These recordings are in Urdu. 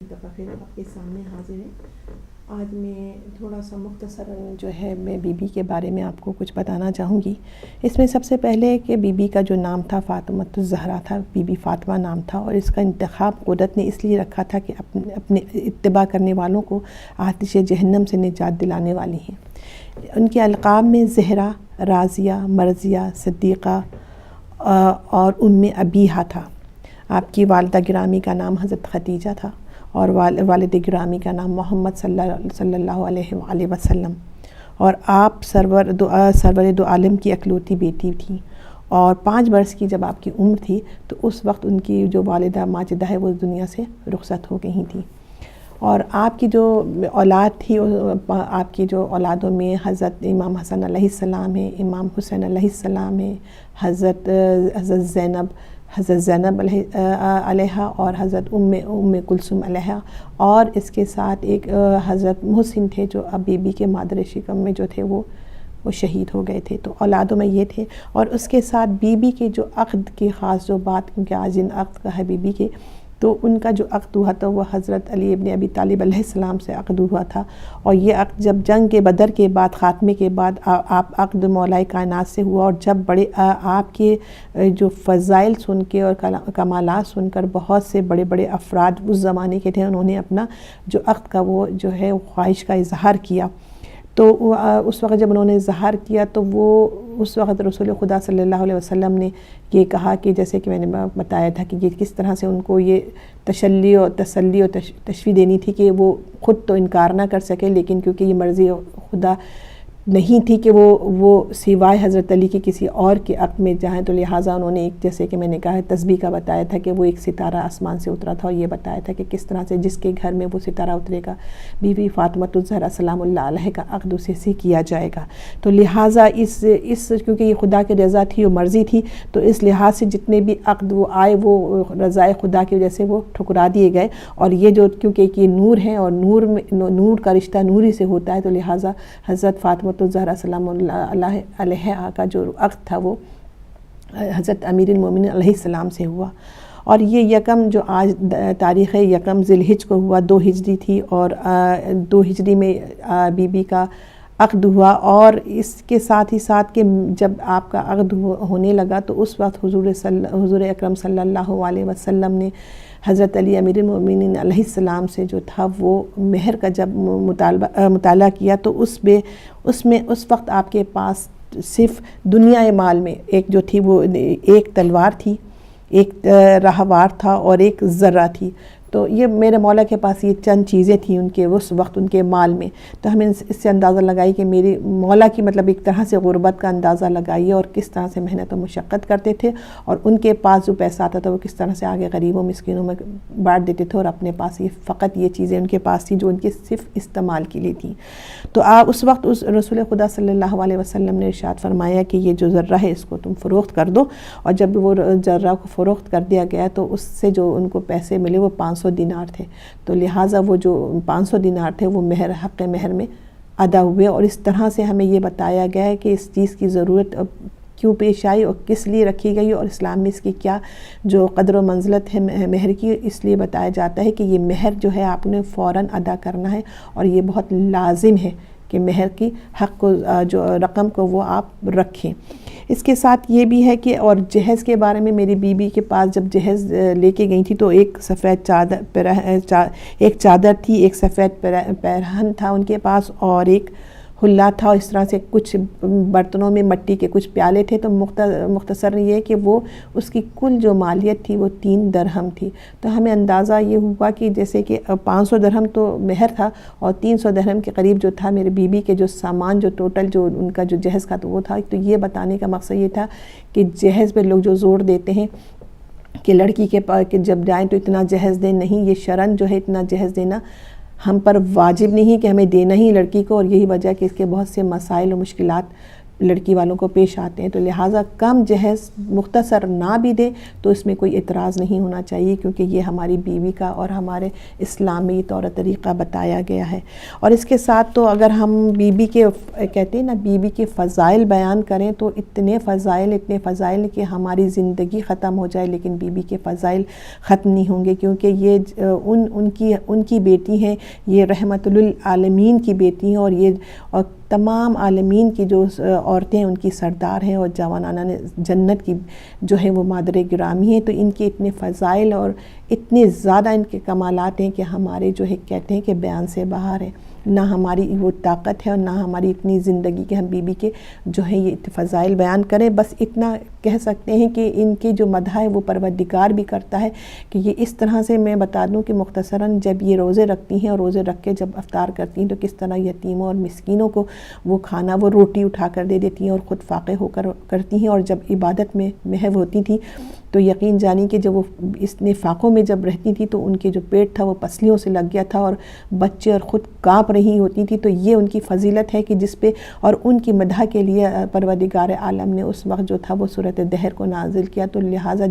دفعہ پھر آپ کے سامنے حاضر ہیں۔ آج میں تھوڑا سا مختصر جو ہے میں بی بی کے بارے میں آپ کو کچھ بتانا چاہوں گی۔ اس میں سب سے پہلے کہ بی بی کا جو نام تھا فاطمۃ الزہرا تھا، بی بی فاطمہ نام تھا، اور اس کا انتخاب قدرت نے اس لیے رکھا تھا کہ اپنے اتباع کرنے والوں کو آتش جہنم سے نجات دلانے والی ہیں۔ ان کے القاب میں زہرا، راضیہ، مرضیہ، صدیقہ اور ابیہا تھا۔ آپ کی والدہ گرامی کا نام حضرت خدیجہ تھا اور والد گرامی کا نام محمد صلی اللہ علیہ وآلہ وسلم، اور آپ سرور دو عالم کی اکلوتی بیٹی تھیں، اور 5 برس کی جب آپ کی عمر تھی تو اس وقت ان کی جو والدہ ماجدہ ہے وہ دنیا سے رخصت ہو گئی تھیں۔ اور آپ کی جو اولاد تھی، آپ کی جو اولادوں میں حضرت امام حسن علیہ السلام ہے، امام حسین علیہ السلام ہے، حضرت زینب علیہ اور حضرت ام کلثوم علیہ، اور اس کے ساتھ ایک حضرت محسن تھے جو اب بی بی کے مادر شکم میں جو تھے وہ شہید ہو گئے تھے۔ تو اولادوں میں یہ تھے، اور اس کے ساتھ بی بی کے جو عقد کی خاص جو بات، کیونکہ آج ان عقد کا ہے بی بی کے، تو ان کا جو عقد ہوا تھا وہ حضرت علی ابن ابی طالب علیہ السلام سے عقد ہوا تھا، اور یہ عقد جب جنگ کے بدر کے بعد خاتمے کے بعد آپ عقد مولا کائنات سے ہوا، اور جب بڑے آپ کے جو فضائل سن کے اور کمالات سن کر بہت سے بڑے بڑے افراد اس زمانے کے تھے، انہوں نے اپنا جو عقد کا وہ جو ہے خواہش کا اظہار کیا۔ تو اس وقت جب انہوں نے اظہار کیا تو وہ اس وقت رسول خدا صلی اللہ علیہ وسلم نے یہ کہا کہ جیسے کہ میں نے بتایا تھا کہ یہ کس طرح سے ان کو یہ تسلی اور تشویق دینی تھی کہ وہ خود تو انکار نہ کر سکے، لیکن کیونکہ یہ مرضی خدا نہیں تھی کہ وہ سوائے حضرت علی کے کسی اور کے عقد میں جائیں، تو لہٰذا انہوں نے ایک، جیسے کہ میں نے کہا تسبیح کا بتایا تھا کہ وہ ایک ستارہ آسمان سے اترا تھا، اور یہ بتایا تھا کہ کس طرح سے جس کے گھر میں وہ ستارہ اترے گا بی بی فاطمۃ الزہرا سلام اللہ علیہ کا عقد اسے سے کیا جائے گا۔ تو لہٰذا اس کیونکہ یہ خدا کی رضا تھی اور مرضی تھی، تو اس لحاظ سے جتنے بھی عقد وہ آئے وہ رضائے خدا کی وجہ سے وہ ٹھکرا دیے گئے، اور یہ جو کیونکہ یہ نور ہے اور نور کا رشتہ نوری سے ہوتا ہے، تو لہٰذا حضرت فاطمۃ الزہرا سلام اللہ علیہ کا جو عقد تھا وہ حضرت امیر المومنین علیہ السلام سے ہوا۔ اور یہ یکم جو آج تاریخ یکم ذی الحجہ کو ہوا، 2 ہجری تھی، اور 2 ہجری میں بی بی کا عقد ہوا، اور اس کے ساتھ ہی ساتھ کہ جب آپ کا عقد ہونے لگا تو اس وقت حضور اکرم صلی اللہ علیہ وسلم نے حضرت علی امیر المومنین علیہ السلام سے جو تھا وہ مہر کا جب مطالعہ کیا، تو اس وقت آپ کے پاس صرف دنیا مال میں ایک جو تھی وہ ایک تلوار تھی، ایک راہوار تھا، اور ایک ذرہ تھی۔ تو یہ میرے مولا کے پاس یہ چند چیزیں تھیں ان کے اس وقت ان کے مال میں۔ تو ہمیں اس سے اندازہ لگائی کہ میری مولا کی مطلب ایک طرح سے غربت کا اندازہ لگائیے، اور کس طرح سے محنت و مشقت کرتے تھے، اور ان کے پاس جو پیسہ آتا تھا وہ کس طرح سے آگے غریبوں مسکینوں میں بانٹ دیتے تھے، اور اپنے پاس فقط یہ چیزیں ان کے پاس تھیں جو ان کے صرف استعمال کے لیے تھیں۔ تو اس وقت اس رسول خدا صلی اللہ علیہ وسلم نے ارشاد فرمایا کہ یہ جو ذرہ ہے اس کو تم فروخت کر دو، اور جب وہ ذرہ کو فروخت کر دیا گیا تو اس سے جو ان کو پیسے ملے وہ 500 دینار تھے، تو لہٰذا وہ جو 500 دینار تھے وہ حق مہر میں ادا ہوئے۔ اور اس طرح سے ہمیں یہ بتایا گیا ہے کہ اس چیز کی ضرورت کیوں پیش آئی اور کس لیے رکھی گئی، اور اسلام میں اس کی کیا جو قدر و منزلت ہے مہر کی، اس لیے بتایا جاتا ہے کہ یہ مہر جو ہے آپ نے فوراً ادا کرنا ہے، اور یہ بہت لازم ہے کہ مہر کی حق کو جو رقم کو وہ آپ رکھیں۔ اس کے ساتھ یہ بھی ہے کہ اور جہیز کے بارے میں میری بی بی کے پاس جب جہیز لے کے گئی تھی تو ایک سفید چادر تھی، ایک سفید پیرہن تھا ان کے پاس، اور ایک حلہ تھا، اور اس طرح سے کچھ برتنوں میں مٹی کے کچھ پیالے تھے۔ تو مختصر یہ کہ وہ اس کی کل جو مالیت تھی وہ 3 درہم تھی۔ تو ہمیں اندازہ یہ ہوا کہ جیسے کہ 500 درہم تو مہر تھا، اور 300 درہم کے قریب جو تھا میرے بی بی کے جو سامان جو ٹوٹل جو ان کا جو جہیز کا تو وہ تھا۔ تو یہ بتانے کا مقصد یہ تھا کہ جہیز پہ لوگ جو زور دیتے ہیں کہ لڑکی کے پاس کہ جب جائیں تو اتنا جہیز دیں، نہیں، یہ شرعاً جو ہے اتنا جہیز دینا ہم پر واجب نہیں کہ ہمیں دینا ہی لڑکی کو، اور یہی وجہ کہ اس کے بہت سے مسائل و مشکلات لڑکی والوں کو پیش آتے ہیں، تو لہٰذا کم جہیز مختصر نہ بھی دے تو اس میں کوئی اعتراض نہیں ہونا چاہیے، کیونکہ یہ ہماری بیوی کا اور ہمارے اسلامی طور طریقہ بتایا گیا ہے۔ اور اس کے ساتھ تو اگر ہم بیوی کے کہتے ہیں نا بیوی کے فضائل بیان کریں تو اتنے فضائل کہ ہماری زندگی ختم ہو جائے لیکن بیوی کے فضائل ختم نہیں ہوں گے، کیونکہ یہ ان کی بیٹی ہیں، یہ رحمت للعالمین کی بیٹی ہیں، اور یہ تمام عالمین کی جو عورتیں ان کی سردار ہیں اور جوانانہ جنت کی جو ہے وہ مادر گرامی ہیں، تو ان کے اتنے فضائل اور اتنے زیادہ ان کے کمالات ہیں کہ ہمارے جو ہے کہتے ہیں کہ بیان سے باہر ہے، نہ ہماری وہ طاقت ہے اور نہ ہماری اتنی زندگی کے ہم بیوی کے جو ہے یہ فضائل بیان کریں۔ بس اتنا کہہ سکتے ہیں کہ ان کی جو مدح ہے وہ پروردگار بھی کرتا ہے کہ یہ اس طرح سے میں بتا دوں کہ مختصراً جب یہ روزے رکھتی ہیں اور روزے رکھ کے جب افطار کرتی ہیں تو کس طرح یتیموں اور مسکینوں کو وہ کھانا وہ روٹی اٹھا کر دے دیتی ہیں اور خود فاقے ہو کر کرتی ہیں، اور جب عبادت میں محو ہوتی تھی تو یقین جانی کہ جب وہ اس نے فاقوں میں جب رہتی تھی تو ان کے جو پیٹ تھا وہ پسلیوں سے لگ گیا تھا اور بچے اور خود کانپ رہی ہوتی تھی، تو یہ ان کی فضیلت ہے کہ جس پہ اور ان کی مدح کے لیے پروردگار عالم نے اس وقت جو تھا وہ سورۃ دہر کو نازل کیا، تو لہٰذا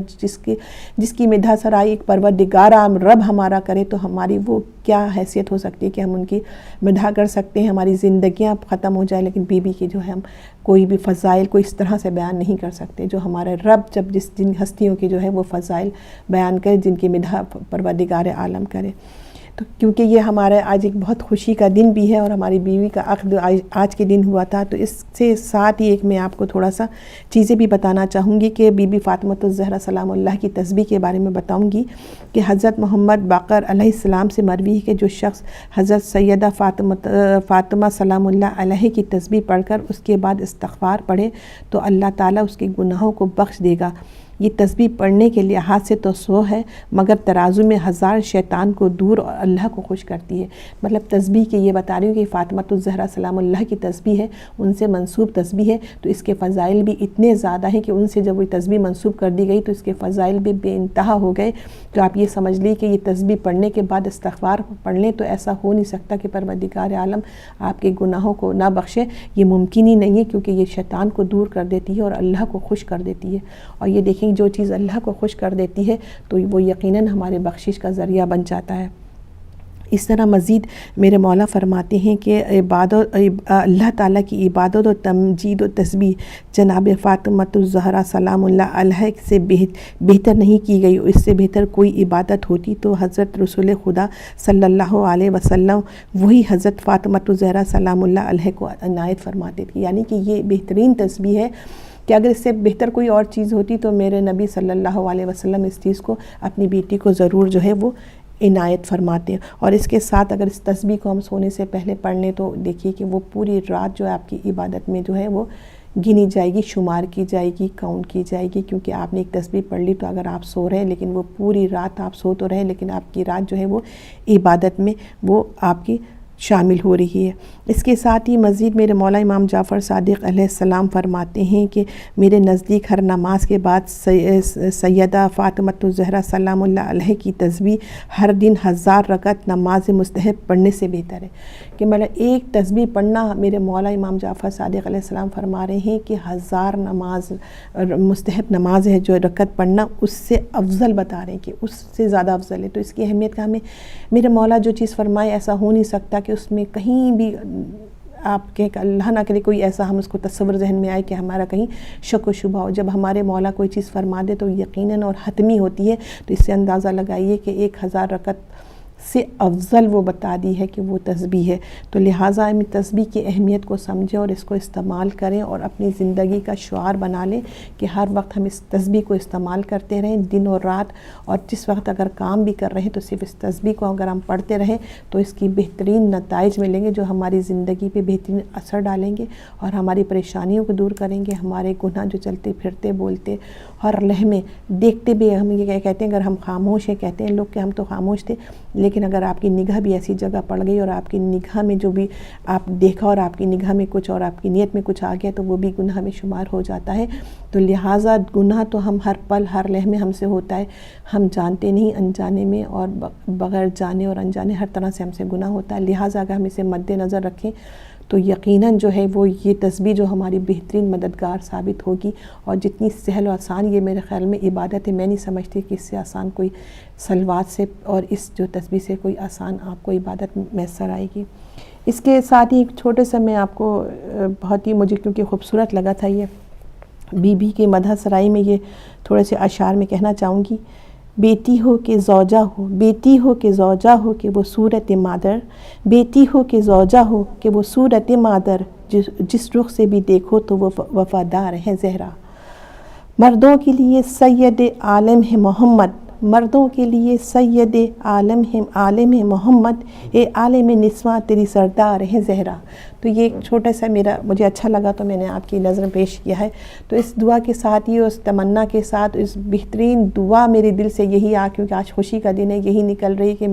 جس کی مدح سرائی ایک پروردگار رب ہمارا کرے تو ہماری وہ کیا حیثیت ہو سکتی ہے کہ ہم ان کی مدح کر سکتے ہیں، ہماری زندگیاں ختم ہو جائے لیکن بیوی کی جو ہے ہم کوئی بھی فضائل کو اس طرح سے بیان نہیں کر سکتے جو ہمارے رب جب جن ہستیوں کی جو ہے وہ فضائل بیان کرے، جن کی مدح پروردگار عالم کرے۔ تو کیونکہ یہ ہمارا آج ایک بہت خوشی کا دن بھی ہے اور ہماری بیوی کا عقد آج کے دن ہوا تھا، تو اس سے ساتھ ہی ایک میں آپ کو تھوڑا سا چیزیں بھی بتانا چاہوں گی کہ بی بی فاطمۃ الزہرا سلام اللہ کی تسبیح کے بارے میں بتاؤں گی کہ حضرت محمد باقر علیہ السلام سے مروی ہے کہ جو شخص حضرت سیدہ فاطمہ سلام اللہ علیہ کی تسبیح پڑھ کر اس کے بعد استغفار پڑھے تو اللہ تعالیٰ اس کے گناہوں کو بخش دے گا۔ یہ تسبیح پڑھنے کے لحاظ سے تو 100 ہے، مگر ترازو میں 1000 شیطان کو دور اور اللہ کو خوش کرتی ہے۔ مطلب تسبیح کی یہ بتا رہی ہوں کہ فاطمۃ الزہرا سلام اللہ کی تسبیح ہے، ان سے منسوب تسبیح ہے، تو اس کے فضائل بھی اتنے زیادہ ہیں کہ ان سے جب وہ تسبیح منسوب کر دی گئی تو اس کے فضائل بھی بے انتہا ہو گئے۔ تو آپ یہ سمجھ لی کہ یہ تسبیح پڑھنے کے بعد استغفار پڑھ لیں تو ایسا ہو نہیں سکتا کہ پروردگار عالم آپ کے گناہوں کو نہ بخشے، یہ ممکن ہی نہیں ہے، کیونکہ یہ شیطان کو دور کر دیتی ہے اور اللہ کو خوش کر دیتی ہے۔ اور یہ دیکھیں جو چیز اللہ کو خوش کر دیتی ہے تو وہ یقیناً ہمارے بخشش کا ذریعہ بن جاتا ہے۔ اس طرح مزید میرے مولا فرماتے ہیں کہ اللہ تعالیٰ کی عبادت و تمجید و تسبیح جناب فاطمۃ الزہرا سلام اللہ علیہ سے بہتر نہیں کی گئی، اس سے بہتر کوئی عبادت ہوتی تو حضرت رسول خدا صلی اللہ علیہ وسلم وہی حضرت فاطمۃ الزہرا سلام اللہ علیہ کو عنایت فرماتے تھے، یعنی کہ یہ بہترین تسبیح ہے کہ اگر اس سے بہتر کوئی اور چیز ہوتی تو میرے نبی صلی اللہ علیہ وسلم اس چیز کو اپنی بیٹی کو ضرور جو ہے وہ عنایت فرماتے ہیں۔ اور اس کے ساتھ اگر اس تسبیح کو ہم سونے سے پہلے پڑھ لیں تو دیکھیے کہ وہ پوری رات جو ہے آپ کی عبادت میں جو ہے وہ گنی جائے گی، شمار کی جائے گی، کاؤنٹ کی جائے گی، کیونکہ آپ نے ایک تسبیح پڑھ لی تو اگر آپ سو رہے ہیں لیکن وہ پوری رات آپ سو تو رہے لیکن آپ کی رات جو ہے وہ عبادت میں وہ آپ کی شامل ہو رہی ہے۔ اس کے ساتھ ہی مزید میرے مولا امام جعفر صادق علیہ السلام فرماتے ہیں کہ میرے نزدیک ہر نماز کے بعد سیدہ فاطمۃ الزہرا سلام اللہ علیہ کی تسبیح ہر دن 1000 رکعت نماز مستحب پڑھنے سے بہتر ہے، کہ مطلب ایک تسبیح پڑھنا میرے مولا امام جعفر صادق علیہ السلام فرما رہے ہیں کہ 1000 نماز مستحب نماز ہے جو رکعت پڑھنا اس سے افضل بتا رہے ہیں کہ اس سے زیادہ افضل ہے۔ تو اس کی اہمیت کا ہمیں میرے مولا جو چیز فرمائے ایسا ہو نہیں سکتا کہ اس میں کہیں بھی آپ کہیں کہ اللہ نہ کرے کوئی ایسا ہم اس کو تصور ذہن میں آئے کہ ہمارا کہیں شک و شبہ ہو۔ جب ہمارے مولا کوئی چیز فرما دے تو یقیناً اور حتمی ہوتی ہے، تو اس سے اندازہ لگائیے کہ 1000 رکعت سے افضل وہ بتا دی ہے کہ وہ تسبیح ہے۔ تو لہٰذا ہم تسبیح کی اہمیت کو سمجھیں اور اس کو استعمال کریں اور اپنی زندگی کا شعار بنا لیں کہ ہر وقت ہم اس تسبیح کو استعمال کرتے رہیں دن اور رات، اور جس وقت اگر کام بھی کر رہے ہیں تو صرف اس تسبیح کو اگر ہم پڑھتے رہیں تو اس کی بہترین نتائج ملیں گے جو ہماری زندگی پہ بہترین اثر ڈالیں گے اور ہماری پریشانیوں کو دور کریں گے، ہمارے گناہ جو چلتے پھرتے بولتے ہر لمحے دیکھتے بھی ہم یہ کہتے ہیں اگر ہم خاموش ہیں، کہتے ہیں لوگ کہ ہم تو خاموش تھے، لیکن اگر آپ کی نگاہ بھی ایسی جگہ پڑ گئی اور آپ کی نگاہ میں جو بھی آپ دیکھا اور آپ کی نگاہ میں کچھ اور آپ کی نیت میں کچھ آ گیا تو وہ بھی گناہ میں شمار ہو جاتا ہے۔ تو لہٰذا گناہ تو ہم ہر پل ہر لمحے ہم سے ہوتا ہے، ہم جانتے نہیں انجانے میں اور بغیر جانے اور انجانے ہر طرح سے ہم سے گناہ ہوتا ہے، لہٰذا اگر ہم اسے مد نظر رکھیں تو یقیناً جو ہے وہ یہ تسبیح جو ہماری بہترین مددگار ثابت ہوگی. اور جتنی سہل و آسان یہ میرے خیال میں عبادت ہے، میں نہیں سمجھتی کہ اس سے آسان کوئی صلوات سے اور اس جو تسبیح سے کوئی آسان آپ کو عبادت میسر آئے گی. اس کے ساتھ ہی ایک چھوٹے سے میں آپ کو بہت ہی مجھے کیونکہ خوبصورت لگا تھا یہ بی بی کے مدح سرائی میں یہ تھوڑے سے اشعار میں کہنا چاہوں گی. بیٹی ہو کہ زوجہ ہو، بیٹی ہو کہ زوجہ ہو کہ وہ صورت مادر، بیٹی ہو کہ زوجہ ہو کہ وہ صورت مادر، جس رخ سے بھی دیکھو تو وہ وفادار ہے زہرا. مردوں کے لیے سید عالم ہے محمد، مردوں کے لیے سید عالم ہے محمد، اے عالم نسواں تیری سردار ہے زہرا. تو یہ ایک چھوٹا سا میرا مجھے اچھا لگا تو میں نے آپ کی نظر پیش کیا ہے. تو اس دعا کے ساتھ ہی، اس تمنا کے ساتھ، اس بہترین دعا میرے دل سے یہی کیونکہ آج خوشی کا دن ہے، یہی نکل رہی کہ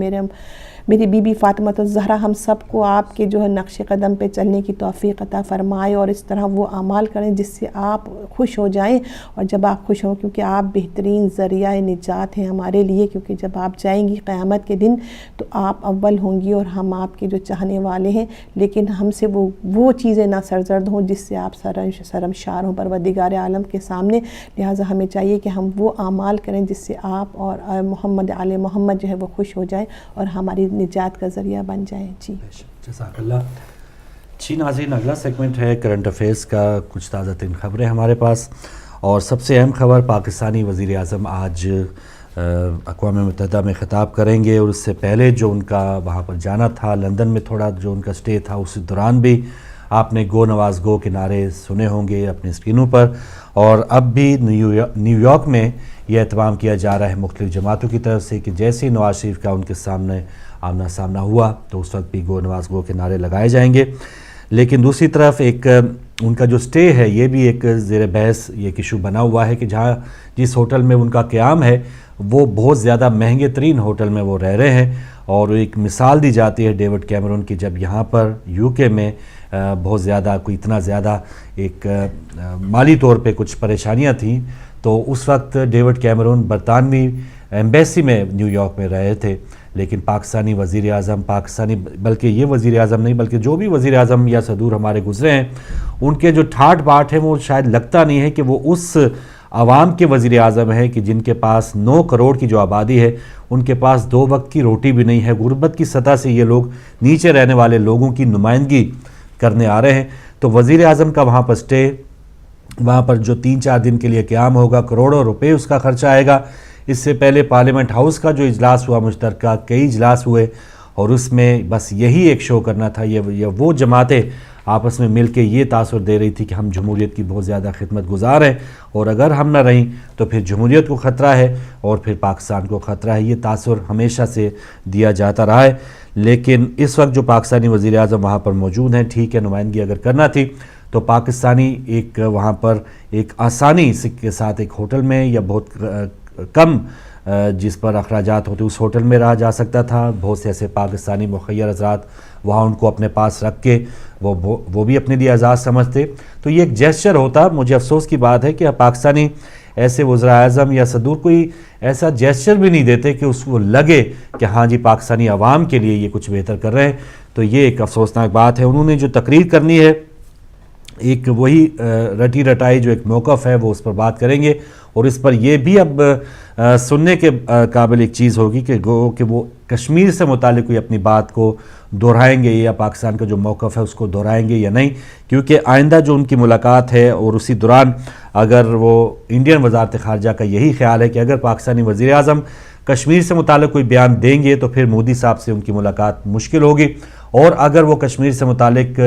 میری بی بی فاطمہ الزہرا ہم سب کو آپ کے جو ہے نقش قدم پہ چلنے کی توفیق عطا فرمائے، اور اس طرح وہ اعمال کریں جس سے آپ خوش ہو جائیں. اور جب آپ خوش ہوں، کیونکہ آپ بہترین ذریعہ نجات ہیں ہمارے لیے، کیونکہ جب آپ جائیں گی قیامت کے دن تو آپ اول ہوں گی اور ہم آپ کے جو چاہنے والے ہیں، لیکن ہم سے وہ چیزیں نہ سرزد ہوں جس سے آپ شرمشار ہوں پروردگار عالم کے سامنے. لہٰذا ہمیں چاہیے کہ ہم وہ اعمال کریں جس سے آپ اور محمد آل محمد جو ہے وہ خوش ہو جائیں اور ہماری نجات کا ذریعہ بن جائیں. جی جزاک اللہ. جی ناظرین، اگلا سیگمنٹ ہے کرنٹ افیئرس کا. کچھ تازہ ترین خبریں ہمارے پاس، اور سب سے اہم خبر پاکستانی وزیر اعظم آج اقوام متحدہ میں خطاب کریں گے، اور اس سے پہلے جو ان کا وہاں پر جانا تھا لندن میں تھوڑا جو ان کا سٹے تھا، اس دوران بھی آپ نے گو نواز گو کے نعرے سنے ہوں گے اپنے اسکرینوں پر. اور اب بھی نیو یارک میں یہ اہتمام کیا جا رہا ہے مختلف جماعتوں کی طرف سے کہ جیسے ہی نواز شریف کا ان کے سامنے آمنا سامنا ہوا تو اس وقت بھی گو نواز گو کے نعرے لگائے جائیں گے. لیکن دوسری طرف ایک ان کا جو سٹے ہے یہ بھی ایک زیر بحث یہ ایشو بنا ہوا ہے کہ جس ہوٹل میں ان کا قیام ہے وہ بہت زیادہ مہنگے ترین ہوٹل میں وہ رہ رہے ہیں. اور ایک مثال دی جاتی ہے ڈیوڈ کیمرون کی، جب یہاں پر یو کے میں بہت زیادہ کوئی اتنا زیادہ ایک مالی طور پہ کچھ پریشانیاں تھیں تو اس وقت ڈیوڈ کیمرون برطانوی ایمبیسی میں نیو یارک میں رہے تھے. لیکن پاکستانی وزیر اعظم، بلکہ یہ وزیر اعظم نہیں بلکہ جو بھی وزیر اعظم یا صدور ہمارے گزرے ہیں، ان کے جو ٹھاٹ باٹ ہیں وہ شاید لگتا نہیں ہے کہ وہ اس عوام کے وزیر اعظم ہے کہ جن کے پاس 9 کروڑ کی جو آبادی ہے ان کے پاس 2 وقت کی روٹی بھی نہیں ہے. غربت کی سطح سے یہ لوگ نیچے رہنے والے لوگوں کی نمائندگی کرنے آ رہے ہیں. تو وزیر اعظم کا وہاں پر سٹے، وہاں پر جو 3-4 دن کے لیے قیام ہوگا، کروڑوں روپے اس کا خرچہ آئے گا. اس سے پہلے پارلیمنٹ ہاؤس کا جو اجلاس ہوا مشترکہ، کئی اجلاس ہوئے، اور اس میں بس یہی ایک شو کرنا تھا. یہ وہ جماعتیں آپس میں مل کے یہ تاثر دے رہی تھی کہ ہم جمہوریت کی بہت زیادہ خدمت گزار ہیں، اور اگر ہم نہ رہیں تو پھر جمہوریت کو خطرہ ہے اور پھر پاکستان کو خطرہ ہے. یہ تاثر ہمیشہ سے دیا جاتا رہا ہے. لیکن اس وقت جو پاکستانی وزیر اعظم وہاں پر موجود ہیں، ٹھیک ہے نمائندگی اگر کرنا تھی تو پاکستانی ایک وہاں پر ایک آسانی کے ساتھ ایک ہوٹل میں یا بہت کم جس پر اخراجات ہوتے اس ہوٹل میں رہا جا سکتا تھا. بہت سے ایسے پاکستانی مخیر حضرات وہاں ان کو اپنے پاس رکھ کے وہ بھی اپنے لیے اعزاز سمجھتے. تو یہ ایک جیسچر ہوتا. مجھے افسوس کی بات ہے کہ پاکستانی ایسے وزراء اعظم یا صدور کوئی ایسا جیسچر بھی نہیں دیتے کہ اس کو لگے کہ ہاں جی پاکستانی عوام کے لیے یہ کچھ بہتر کر رہے ہیں. تو یہ ایک افسوسناک بات ہے. انہوں نے جو تقریر کرنی ہے، ایک وہی رٹی رٹائی جو ایک موقف ہے وہ اس پر بات کریں گے، اور اس پر یہ بھی اب سننے کے قابل ایک چیز ہوگی کہ وہ کشمیر سے متعلق کوئی اپنی بات کو دہرائیں گے یا پاکستان کا جو موقف ہے اس کو دہرائیں گے یا نہیں. کیونکہ آئندہ جو ان کی ملاقات ہے اور اسی دوران اگر وہ انڈین وزارت خارجہ کا یہی خیال ہے کہ اگر پاکستانی وزیر اعظم کشمیر سے متعلق کوئی بیان دیں گے تو پھر مودی صاحب سے ان کی ملاقات مشکل ہوگی، اور اگر وہ کشمیر سے متعلق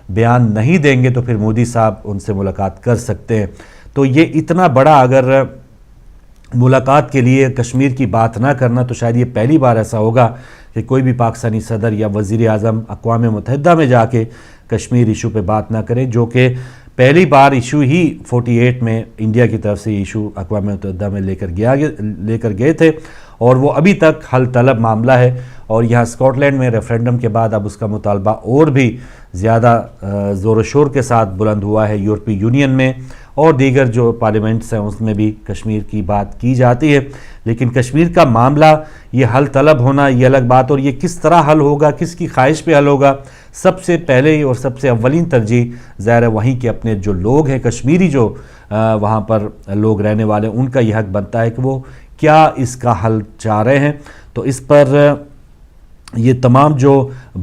بیان نہیں دیں گے تو پھر مودی صاحب ان سے ملاقات کر سکتے ہیں. تو یہ اتنا بڑا اگر ملاقات کے لیے کشمیر کی بات نہ کرنا، تو شاید یہ پہلی بار ایسا ہوگا کہ کوئی بھی پاکستانی صدر یا وزیر اعظم اقوام متحدہ میں جا کے کشمیر ایشو پہ بات نہ کرے، جو کہ پہلی بار ایشو ہی 48 میں انڈیا کی طرف سے ایشو اقوام متحدہ میں لے کر گئے تھے، اور وہ ابھی تک حل طلب معاملہ ہے. اور یہاں اسکاٹ لینڈ میں ریفرینڈم کے بعد اب اس کا مطالبہ اور بھی زیادہ زور و شور کے ساتھ بلند ہوا ہے یورپی یونین میں، اور دیگر جو پارلیمنٹس ہیں اس میں بھی کشمیر کی بات کی جاتی ہے، لیکن کشمیر کا معاملہ یہ حل طلب ہونا یہ الگ بات، اور یہ کس طرح حل ہوگا، کس کی خواہش پہ حل ہوگا، سب سے پہلے اور سب سے اولین ترجیح ظاہر ہے وہیں کے اپنے جو لوگ ہیں کشمیری جو وہاں پر لوگ رہنے والے، ان کا یہ حق بنتا ہے کہ وہ کیا اس کا حل چاہ رہے ہیں۔ تو اس پر یہ تمام جو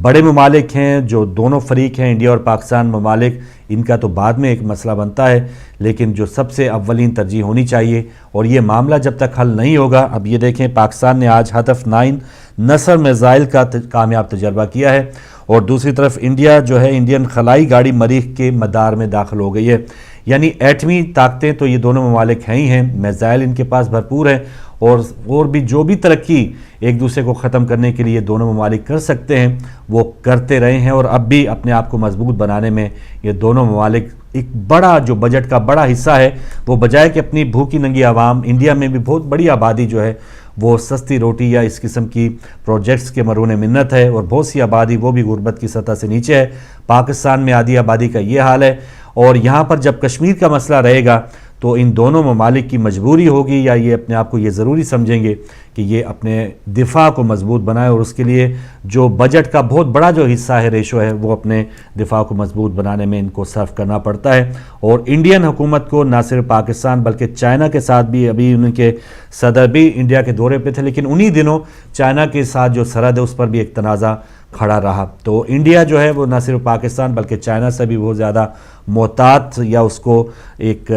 بڑے ممالک ہیں، جو دونوں فریق ہیں انڈیا اور پاکستان ممالک، ان کا تو بعد میں ایک مسئلہ بنتا ہے، لیکن جو سب سے اولین ترجیح ہونی چاہیے، اور یہ معاملہ جب تک حل نہیں ہوگا، اب یہ دیکھیں پاکستان نے آج ہدف 9 نصر میزائل کا کامیاب تجربہ کیا ہے، اور دوسری طرف انڈیا جو ہے انڈین خلائی گاڑی مریخ کے مدار میں داخل ہو گئی ہے، یعنی ایٹمی طاقتیں تو یہ دونوں ممالک ہیں ہی ہیں، میزائل ان کے پاس بھرپور ہیں، اور بھی جو بھی ترقی ایک دوسرے کو ختم کرنے کے لیے دونوں ممالک کر سکتے ہیں وہ کرتے رہے ہیں، اور اب بھی اپنے آپ کو مضبوط بنانے میں یہ دونوں ممالک ایک بڑا جو بجٹ کا بڑا حصہ ہے وہ بجائے کہ اپنی بھوکی ننگی عوام، انڈیا میں بھی بہت بڑی آبادی جو ہے وہ سستی روٹی یا اس قسم کی پروجیکٹس کے مرہون منت ہے، اور بہت سی آبادی وہ بھی غربت کی سطح سے نیچے ہے۔ پاکستان میں آدھی آبادی کا یہ حال ہے، اور یہاں پر جب کشمیر کا مسئلہ رہے گا تو ان دونوں ممالک کی مجبوری ہوگی، یا یہ اپنے آپ کو یہ ضروری سمجھیں گے کہ یہ اپنے دفاع کو مضبوط بنائے، اور اس کے لیے جو بجٹ کا بہت بڑا جو حصہ ہے، ریشو ہے، وہ اپنے دفاع کو مضبوط بنانے میں ان کو صرف کرنا پڑتا ہے۔ اور انڈین حکومت کو نہ صرف پاکستان بلکہ چائنا کے ساتھ بھی، ابھی ان کے صدر بھی انڈیا کے دورے پہ تھے، لیکن انہی دنوں چائنا کے ساتھ جو سرحد ہے اس پر بھی ایک تنازع کھڑا رہا، تو انڈیا جو ہے وہ نہ صرف پاکستان بلکہ چائنا سے بھی بہت زیادہ محتاط، یا اس کو ایک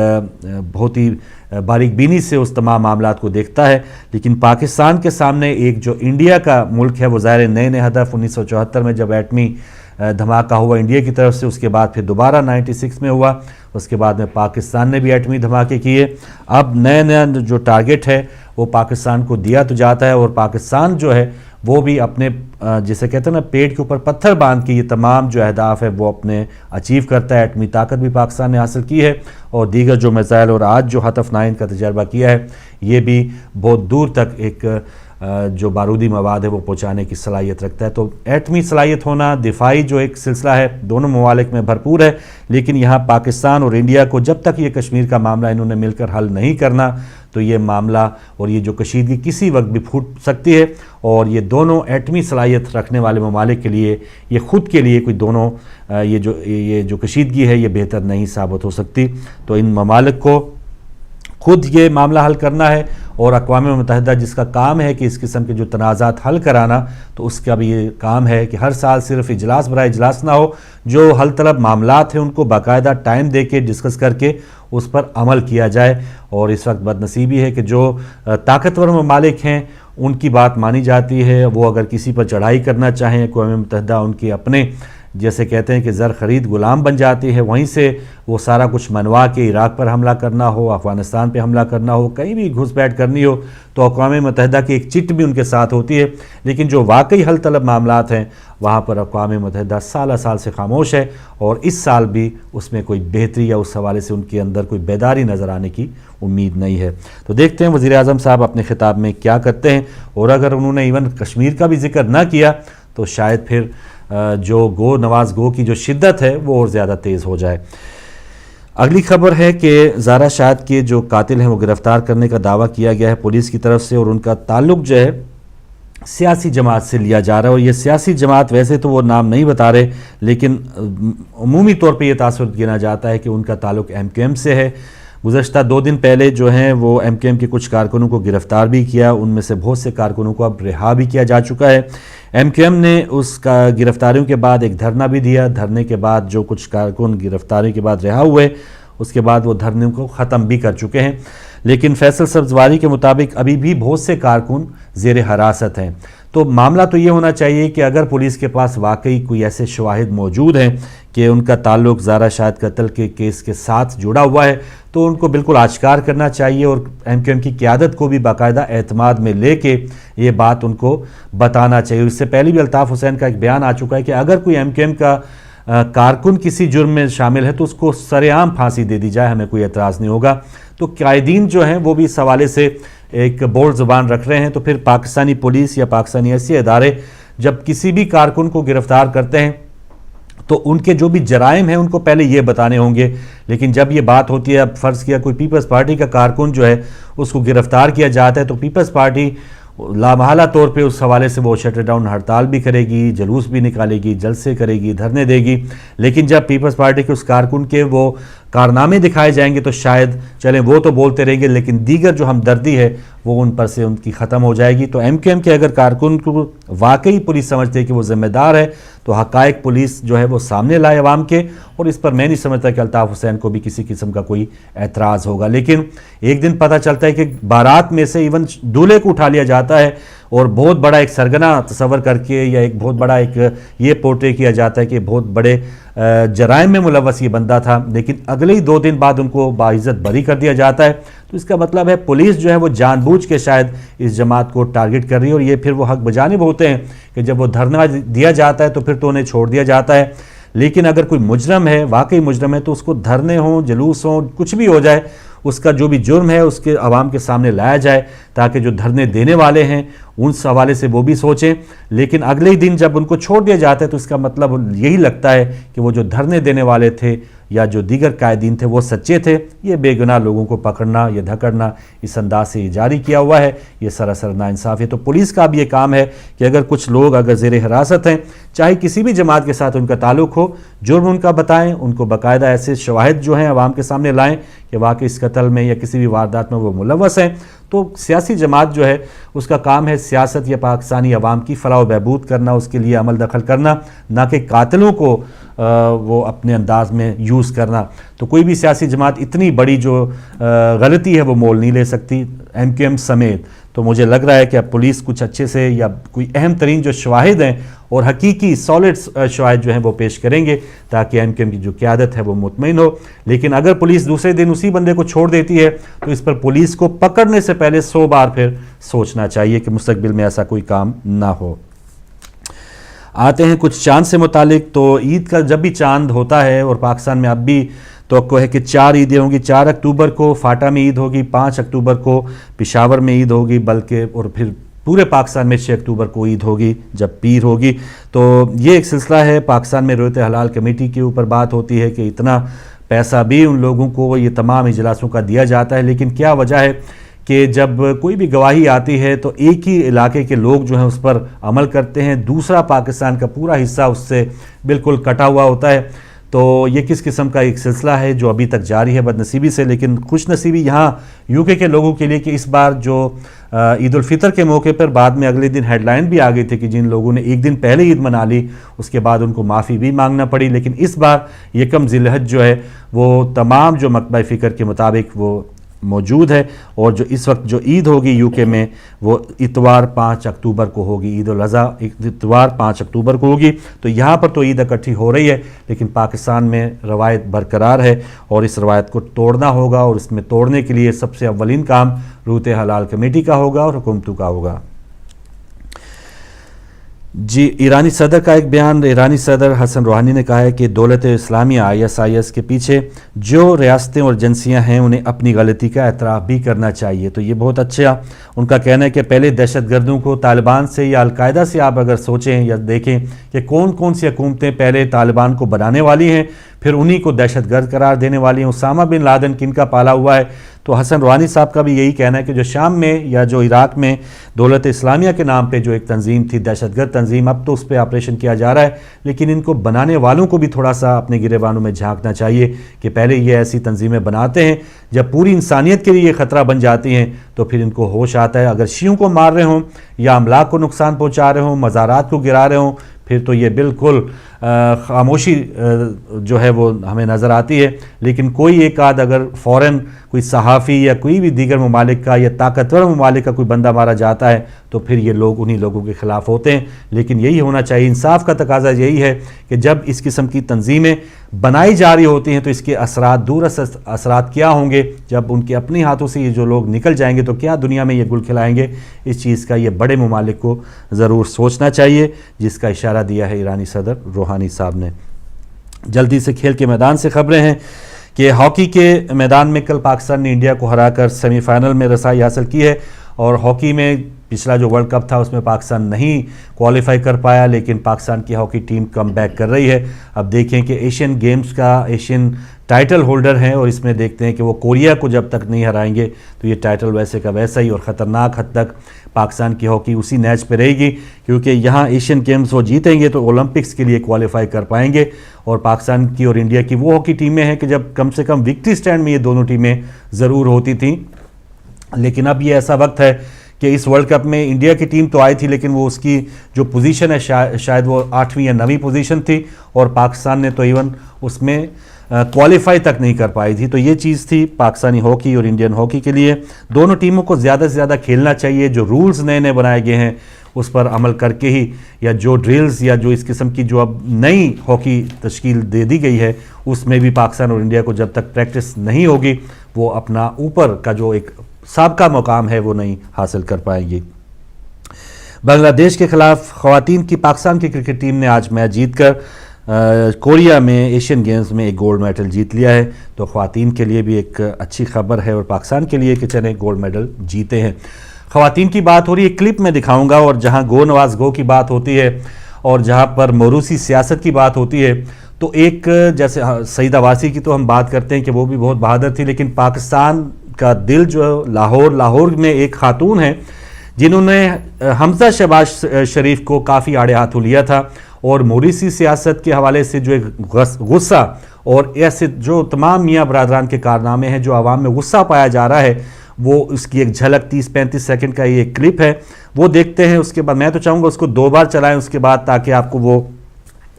بہت ہی باریک بینی سے اس تمام معاملات کو دیکھتا ہے۔ لیکن پاکستان کے سامنے ایک جو انڈیا کا ملک ہے وہ ظاہر نئے نئے ہدف 1974 میں جب ایٹمی دھماکہ ہوا انڈیا کی طرف سے، اس کے بعد پھر دوبارہ 96 میں ہوا، اس کے بعد میں پاکستان نے بھی ایٹمی دھماکے کیے، اب نیا جو ٹارگٹ ہے وہ پاکستان کو دیا تو جاتا ہے، اور پاکستان جو ہے وہ بھی اپنے جسے کہتے ہیں نا پیٹ کے اوپر پتھر باندھ کے یہ تمام جو اہداف ہے وہ اپنے اچیو کرتا ہے۔ ایٹمی طاقت بھی پاکستان نے حاصل کی ہے، اور دیگر جو میزائل اور آج جو ہدف 9 کا تجربہ کیا ہے یہ بھی بہت دور تک ایک جو بارودی مواد ہے وہ پہنچانے کی صلاحیت رکھتا ہے۔ تو ایٹمی صلاحیت ہونا، دفاعی جو ایک سلسلہ ہے دونوں ممالک میں بھرپور ہے، لیکن یہاں پاکستان اور انڈیا کو جب تک یہ کشمیر کا معاملہ انہوں نے مل کر حل نہیں کرنا تو یہ معاملہ اور یہ جو کشیدگی کسی وقت بھی پھوٹ سکتی ہے، اور یہ دونوں ایٹمی صلاحیت رکھنے والے ممالک کے لیے یہ خود کے لیے کوئی دونوں یہ جو کشیدگی ہے یہ بہتر نہیں ثابت ہو سکتی۔ تو ان ممالک کو خود یہ معاملہ حل کرنا ہے، اور اقوام متحدہ جس کا کام ہے کہ اس قسم کے جو تنازعات حل کرانا، تو اس کا بھی یہ کام ہے کہ ہر سال صرف اجلاس برائے اجلاس نہ ہو، جو حل طلب معاملات ہیں ان کو باقاعدہ ٹائم دے کے ڈسکس کر کے اس پر عمل کیا جائے۔ اور اس وقت بدنصیبی ہے کہ جو طاقتور ممالک ہیں ان کی بات مانی جاتی ہے، وہ اگر کسی پر چڑھائی کرنا چاہیں اقوام متحدہ ان کے اپنے جیسے کہتے ہیں کہ زر خرید غلام بن جاتی ہے، وہیں سے وہ سارا کچھ منوا کے عراق پر حملہ کرنا ہو، افغانستان پہ حملہ کرنا ہو، کہیں بھی گھس بیٹھ کرنی ہو تو اقوام متحدہ کی ایک چٹ بھی ان کے ساتھ ہوتی ہے، لیکن جو واقعی حل طلب معاملات ہیں وہاں پر اقوام متحدہ سالہ سال سے خاموش ہے، اور اس سال بھی اس میں کوئی بہتری یا اس حوالے سے ان کے اندر کوئی بیداری نظر آنے کی امید نہیں ہے۔ تو دیکھتے ہیں وزیر اعظم صاحب اپنے خطاب میں کیا کرتے ہیں، اور اگر انہوں نے ایون کشمیر کا بھی ذکر نہ کیا تو شاید پھر جو گو نواز گو کی جو شدت ہے وہ اور زیادہ تیز ہو جائے۔ اگلی خبر ہے کہ زارا شاہد کے جو قاتل ہیں وہ گرفتار کرنے کا دعویٰ کیا گیا ہے پولیس کی طرف سے، اور ان کا تعلق جو ہے سیاسی جماعت سے لیا جا رہا ہے، اور یہ سیاسی جماعت ویسے تو وہ نام نہیں بتا رہے، لیکن عمومی طور پہ یہ تاثر گنا جاتا ہے کہ ان کا تعلق ایم کیو ایم سے ہے۔ گزشتہ 2 دن پہلے جو ہیں وہ ایم کیو ایم کے کچھ کارکنوں کو گرفتار بھی کیا، ان میں سے بہت سے کارکنوں کو اب رہا بھی کیا جا چکا ہے۔ ایم کیو ایم نے اس کا گرفتاریوں کے بعد ایک دھرنا بھی دیا، دھرنے کے بعد جو کچھ کارکن گرفتاری کے بعد رہا ہوئے اس کے بعد وہ دھرنے کو ختم بھی کر چکے ہیں، لیکن فیصل سبزواری کے مطابق ابھی بھی بہت سے کارکن زیر حراست ہیں۔ تو معاملہ تو یہ ہونا چاہیے کہ اگر پولیس کے پاس واقعی کوئی ایسے شواہد موجود ہیں کہ ان کا تعلق زارا شاہد قتل کے کیس کے ساتھ جڑا ہوا ہے تو ان کو بالکل آشکار کرنا چاہیے، اور ایم کیو ایم کی قیادت کو بھی باقاعدہ اعتماد میں لے کے یہ بات ان کو بتانا چاہیے۔ اس سے پہلے بھی الطاف حسین کا ایک بیان آ چکا ہے کہ اگر کوئی ایم کیو ایم کا کارکن کسی جرم میں شامل ہے تو اس کو سر عام پھانسی دے دی جائے، ہمیں کوئی اعتراض نہیں ہوگا۔ تو قائدین جو ہیں وہ بھی اس حوالے سے ایک بولڈ زبان رکھ رہے ہیں، تو پھر پاکستانی پولیس یا پاکستانی ایسے ادارے جب کسی بھی کارکن کو گرفتار کرتے ہیں تو ان کے جو بھی جرائم ہیں ان کو پہلے یہ بتانے ہوں گے. لیکن جب یہ بات ہوتی ہے, اب فرض کیا کوئی پیپلز پارٹی کا کارکن جو ہے اس کو گرفتار کیا جاتا ہے, تو پیپلز پارٹی لامحالہ طور پہ اس حوالے سے وہ شٹر ڈاؤن ہڑتال بھی کرے گی, جلوس بھی نکالے گی, جلسے کرے گی, دھرنے دے گی. لیکن جب پیپلز پارٹی کے اس کارکن کے وہ کارنامے دکھائے جائیں گے تو شاید چلیں وہ تو بولتے رہیں گے, لیکن دیگر جو ہمدردی ہے وہ ان پر سے ان کی ختم ہو جائے گی. تو ایم کیو ایم کے اگر کارکن کو واقعی پولیس سمجھتے کہ وہ ذمہ دار ہے تو حقائق پولیس جو ہے وہ سامنے لائے عوام کے, اور اس پر میں نہیں سمجھتا کہ الطاف حسین کو بھی کسی قسم کا کوئی اعتراض ہوگا. لیکن ایک دن پتہ چلتا ہے کہ بارات میں سے ایون دولہے کو اٹھا لیا جاتا ہے اور بہت بڑا ایک سرگنا تصور کر کے یا ایک بہت بڑا ایک یہ پورٹری کیا جاتا ہے کہ بہت بڑے جرائم میں ملوث یہ بندہ تھا, لیکن اگلے ہی 2 دن بعد ان کو باعزت بری کر دیا جاتا ہے. تو اس کا مطلب ہے پولیس جو ہے وہ جان بوجھ کے شاید اس جماعت کو ٹارگٹ کر رہی ہے, اور یہ پھر وہ حق بجانب ہوتے ہیں کہ جب وہ دھرنا دیا جاتا ہے تو پھر تو انہیں چھوڑ دیا جاتا ہے. لیکن اگر کوئی مجرم ہے, واقعی مجرم ہے, تو اس کو دھرنے ہوں, جلوس ہوں, کچھ بھی ہو جائے, اس کا جو بھی جرم ہے اس کے عوام کے سامنے لایا جائے تاکہ جو دھرنے دینے والے ہیں ان حوالے سے وہ بھی سوچیں. لیکن اگلے ہی دن جب ان کو چھوڑ دیا جاتا ہے تو اس کا مطلب یہی لگتا ہے کہ وہ جو دھرنے دینے والے تھے یا جو دیگر قائدین تھے وہ سچے تھے. یہ بے گناہ لوگوں کو پکڑنا یا دھکڑنا اس انداز سے جاری کیا ہوا ہے, یہ سراسر ناانصافی ہے. تو پولیس کا بھی یہ کام ہے کہ اگر کچھ لوگ اگر زیر حراست ہیں, چاہے کسی بھی جماعت کے ساتھ ان کا تعلق ہو, جرم ان کا بتائیں, ان کو باقاعدہ ایسے شواہد جو ہیں عوام کے سامنے لائیں کہ واقعی اس قتل میں یا کسی بھی واردات میں وہ ملوث ہیں. تو سیاسی جماعت جو ہے اس کا کام ہے سیاست یا پاکستانی عوام کی فلاح و بہبود کرنا, اس کے لیے عمل دخل کرنا, نہ کہ قاتلوں کو وہ اپنے انداز میں یوز کرنا. تو کوئی بھی سیاسی جماعت اتنی بڑی جو غلطی ہے وہ مول نہیں لے سکتی, ایم کیو ایم سمیت. تو مجھے لگ رہا ہے کہ اب پولیس کچھ اچھے سے یا کوئی اہم ترین جو شواہد ہیں اور حقیقی سالڈ شواہد جو ہیں وہ پیش کریں گے تاکہ ایم کیو ایم کی جو قیادت ہے وہ مطمئن ہو. لیکن اگر پولیس دوسرے دن اسی بندے کو چھوڑ دیتی ہے تو اس پر پولیس کو پکڑنے سے پہلے 100 بار پھر سوچنا چاہیے کہ مستقبل میں ایسا کوئی کام نہ ہو. آتے ہیں کچھ چاند سے متعلق. تو عید کا جب بھی چاند ہوتا ہے, اور پاکستان میں اب بھی توقع ہے کہ 4 عیدیں ہوں گی. 4 اکتوبر کو فاٹا میں عید ہوگی, 5 اکتوبر کو پشاور میں عید ہوگی, بلکہ اور پھر پورے پاکستان میں 6 اکتوبر کو عید ہوگی جب پیر ہوگی. تو یہ ایک سلسلہ ہے. پاکستان میں رویت حلال کمیٹی کے اوپر بات ہوتی ہے کہ اتنا پیسہ بھی ان لوگوں کو یہ تمام اجلاسوں کا دیا جاتا ہے, لیکن کیا وجہ ہے کہ جب کوئی بھی گواہی آتی ہے تو ایک ہی علاقے کے لوگ جو ہیں اس پر عمل کرتے ہیں, دوسرا پاکستان کا پورا حصہ اس سے بالکل کٹا ہوا ہوتا ہے. تو یہ کس قسم کا ایک سلسلہ ہے جو ابھی تک جاری ہے بدنصیبی سے. لیکن خوش نصیبی یہاں یو کے لوگوں کے لیے کہ اس بار جو عید الفطر کے موقع پر بعد میں اگلے دن ہیڈ لائن بھی آ گئی تھی کہ جن لوگوں نے ایک دن پہلے عید منا لی اس کے بعد ان کو معافی بھی مانگنا پڑی. لیکن اس بار یکم ذی الحج جو ہے وہ تمام جو مکتبہ فکر کے مطابق وہ موجود ہے, اور جو اس وقت جو عید ہوگی یو کے میں وہ اتوار 5 اکتوبر کو ہوگی. عید الاضحیٰ اتوار 5 اکتوبر کو ہوگی. تو یہاں پر تو عید اکٹھی ہو رہی ہے, لیکن پاکستان میں روایت برقرار ہے اور اس روایت کو توڑنا ہوگا, اور اس میں توڑنے کے لیے سب سے اولین کام رویت حلال کمیٹی کا ہوگا اور حکومتوں کا ہوگا. جی, ایرانی صدر کا ایک بیان. ایرانی صدر حسن روحانی نے کہا ہے کہ دولت اسلامیہ ISIS کے پیچھے جو ریاستیں اور ایجنسیاں ہیں انہیں اپنی غلطی کا اعتراف بھی کرنا چاہیے. تو یہ بہت اچھا ان کا کہنا ہے کہ پہلے دہشت گردوں کو طالبان سے یا القاعدہ سے آپ اگر سوچیں یا دیکھیں کہ کون کون سی حکومتیں پہلے طالبان کو بنانے والی ہیں پھر انہی کو دہشت گرد قرار دینے والی ہیں. اسامہ بن لادن کن کا پالا ہوا ہے. تو حسن روحانی صاحب کا بھی یہی کہنا ہے کہ جو شام میں یا جو عراق میں دولت اسلامیہ کے نام پہ جو ایک تنظیم تھی دہشت گرد تنظیم, اب تو اس پہ آپریشن کیا جا رہا ہے, لیکن ان کو بنانے والوں کو بھی تھوڑا سا اپنے گریبانوں میں جھانکنا چاہیے کہ پہلے یہ ایسی تنظیمیں بناتے ہیں, جب پوری انسانیت کے لیے یہ خطرہ بن جاتی ہیں تو پھر ان کو ہوش آتا ہے. اگر شیعوں کو مار رہے ہوں یا املاک کو نقصان پہنچا رہے ہوں, مزارات کو گرا رہے ہوں, پھر تو یہ بالکل خاموشی جو ہے وہ ہمیں نظر آتی ہے. لیکن کوئی ایک آدھ اگر فوراً کوئی صحافی یا کوئی بھی دیگر ممالک کا یا طاقتور ممالک کا کوئی بندہ مارا جاتا ہے تو پھر یہ لوگ انہی لوگوں کے خلاف ہوتے ہیں. لیکن یہی ہونا چاہیے, انصاف کا تقاضا یہی ہے کہ جب اس قسم کی تنظیمیں بنائی جا رہی ہوتی ہیں تو اس کے اثرات دور اثرات کیا ہوں گے. جب ان کے اپنے ہاتھوں سے یہ جو لوگ نکل جائیں گے تو کیا دنیا میں یہ گل کھلائیں گے. اس چیز کا یہ بڑے ممالک کو ضرور سوچنا چاہیے, جس کا اشارہ دیا ہے ایرانی صدر روحانی صاحب نے. جلدی سے کھیل کے میدان سے خبریں ہیں کہ ہاکی کے میدان میں کل پاکستان نے انڈیا کو ہرا کر سیمی فائنل میں رسائی حاصل کی ہے, اور ہاکی میں پچھلا جو ورلڈ کپ تھا اس میں پاکستان نہیں کوالیفائی کر پایا، لیکن پاکستان کی ہاکی ٹیم کم بیک کر رہی ہے۔ اب دیکھیں کہ ایشین گیمز کا ایشین ٹائٹل ہولڈر ہیں، اور اس میں دیکھتے ہیں کہ وہ کوریا کو جب تک نہیں ہرائیں گے تو یہ ٹائٹل ویسے کا ویسا ہی، اور خطرناک حد تک پاکستان کی ہاکی اسی نیچ پہ رہے گی، کیونکہ یہاں ایشین گیمز وہ جیتیں گے تو اولمپکس کے لیے کوالیفائی کر پائیں گے۔ اور پاکستان کی اور انڈیا کی وہ ہاکی ٹیمیں ہیں کہ جب کم سے کم وکٹری سٹینڈ میں یہ دونوں ٹیمیں ضرور ہوتی تھیں، لیکن اب یہ ایسا وقت ہے کہ اس ورلڈ کپ میں انڈیا کی ٹیم تو آئی تھی، لیکن وہ اس کی جو پوزیشن ہے شاید وہ 8ویں یا 9ویں پوزیشن تھی، اور پاکستان نے تو ایون اس میں کوالیفائی تک نہیں کر پائی تھی۔ تو یہ چیز تھی پاکستانی ہاکی اور انڈین ہاکی کے لیے۔ دونوں ٹیموں کو زیادہ سے زیادہ کھیلنا چاہیے، جو رولز نئے نئے بنائے گئے ہیں اس پر عمل کر کے ہی، یا جو ڈرلز یا جو اس قسم کی جو اب نئی ہاکی تشکیل دے دی گئی ہے اس میں بھی پاکستان اور انڈیا کو جب تک پریکٹس نہیں ہوگی وہ اپنا اوپر کا جو ایک سابقہ مقام ہے وہ نہیں حاصل کر پائیں گی۔ بنگلہ دیش کے خلاف خواتین کی پاکستان کی کرکٹ ٹیم نے آج میچ جیت کر کوریا میں ایشین گیمز میں ایک گولڈ میڈل جیت لیا ہے، تو خواتین کے لیے بھی ایک اچھی خبر ہے، اور پاکستان کے لیے کہ چلیں گولڈ میڈل جیتے ہیں۔ خواتین کی بات ہو رہی ہے، کلپ میں دکھاؤں گا، اور جہاں گو نواز گو کی بات ہوتی ہے اور جہاں پر موروثی سیاست کی بات ہوتی ہے، تو ایک جیسے سعیدہ واسی کی تو ہم بات کرتے ہیں کہ وہ بھی بہت بہادر تھی، لیکن پاکستان کا دل جو لاہور میں ایک خاتون ہے جنہوں نے حمزہ شہباز شریف کو کافی آڑے ہاتھوں لیا تھا، اور موروثی سیاست کے حوالے سے جو ایک غصہ اور ایسے جو تمام میاں برادران کے کارنامے ہیں جو عوام میں غصہ پایا جا رہا ہے، وہ اس کی ایک جھلک 30-35 سیکنڈ کا یہ کلپ ہے، وہ دیکھتے ہیں۔ اس کے بعد میں تو چاہوں گا اس کو 2 بار چلائیں اس کے بعد، تاکہ آپ کو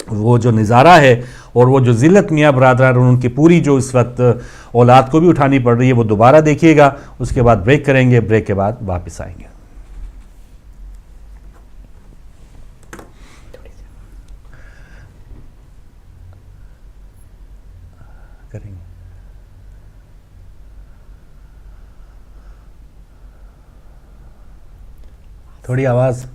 وہ جو نظارہ ہے اور وہ جو ذلت میاں برادران اور ان کی پوری جو اس وقت اولاد کو بھی اٹھانی پڑ رہی ہے وہ دوبارہ دیکھیے گا۔ اس کے بعد بریک کریں گے، بریک کے بعد واپس آئیں گے۔ کریں گے تھوڑی آواز